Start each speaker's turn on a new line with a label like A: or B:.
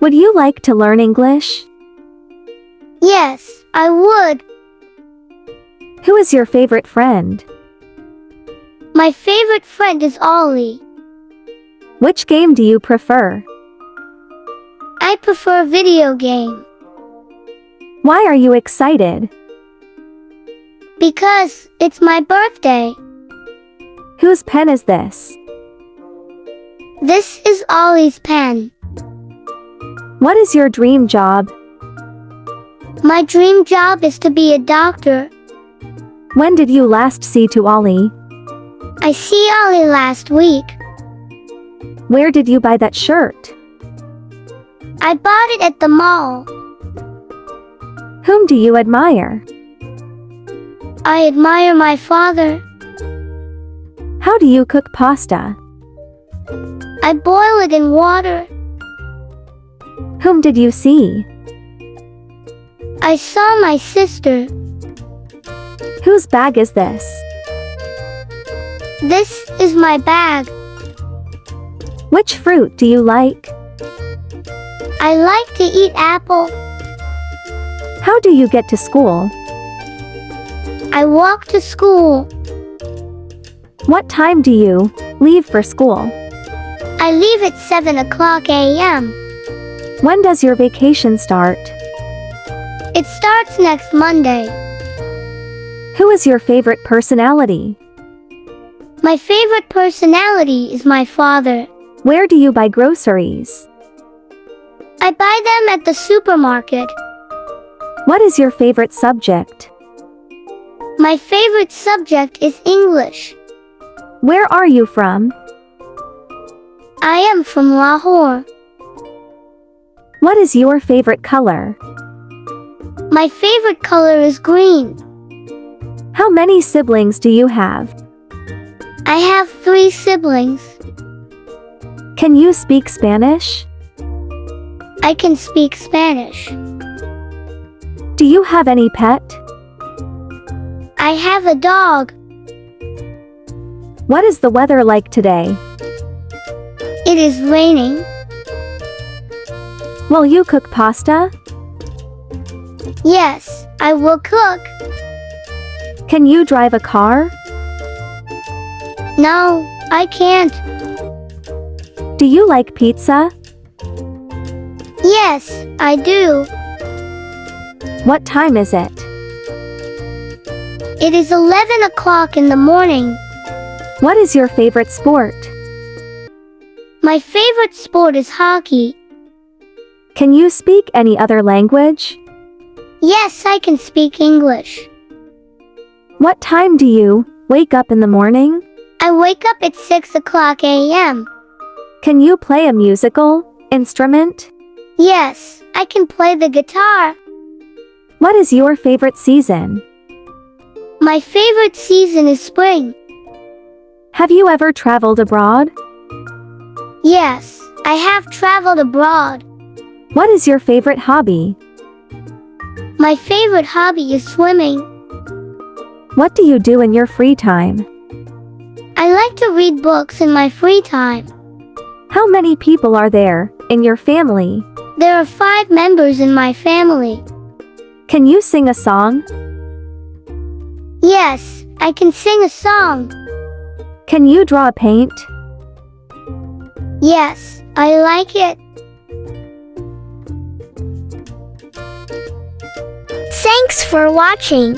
A: Would you like to learn English?
B: Yes, I would.
A: Who is your favorite friend?
B: My favorite friend is Ollie.
A: Which game do you prefer?
B: I prefer video game.
A: Why are you excited?
B: Because it's my birthday.
A: Whose pen is this?
B: This is Ollie's pen.
A: What is your dream job?
B: My dream job is to be a doctor.
A: When did you last see to Ollie?
B: I see Ollie last week.
A: Where did you buy that shirt?
B: I bought it at the mall.
A: Whom do you admire?
B: I admire my father.
A: How do you cook pasta?
B: I boil it in water.
A: Whom did you see?
B: I saw my sister.
A: Whose bag is this?
B: This is my bag.
A: Which fruit do you like?
B: I like to eat apple.
A: How do you get to school?
B: I walk to school.
A: What time do you leave for school?
B: I leave at 7 o'clock a.m.
A: When does your vacation start?
B: It starts next Monday.
A: Who is your favorite personality?
B: My favorite personality is my father.
A: Where do you buy groceries?
B: I buy them at the supermarket.
A: What is your favorite subject?
B: My favorite subject is English.
A: Where are you from?
B: I am from Lahore.
A: What is your favorite color?
B: My favorite color is green.
A: How many siblings do you have?
B: I have 3 siblings.
A: Can you speak Spanish?
B: I can speak Spanish.
A: Do you have any pet?
B: I have a dog.
A: What is the weather like today?
B: It is raining.
A: Will you cook pasta?
B: Yes, I will cook.
A: Can you drive a car?
B: No, I can't.
A: Do you like pizza?
B: Yes, I do.
A: What time is it?
B: It is 11 o'clock in the morning.
A: What is your favorite sport?
B: My favorite sport is hockey.
A: Can you speak any other language?
B: Yes, I can speak English.
A: What time do you wake up in the morning?
B: I wake up at 6 o'clock a.m.
A: Can you play a musical instrument?
B: Yes, I can play the guitar.
A: What is your favorite season?
B: My favorite season is spring.
A: Have you ever traveled abroad?
B: Yes, I have traveled abroad.
A: What is your favorite hobby?
B: My favorite hobby is swimming.
A: What do you do in your free time?
B: I like to read books in my free time.
A: How many people are there in your family?
B: There are 5 members in my family.
A: Can you sing a song?
B: Yes, I can sing a song.
A: Can you draw a paint?
B: Yes, I like it. Thanks for watching.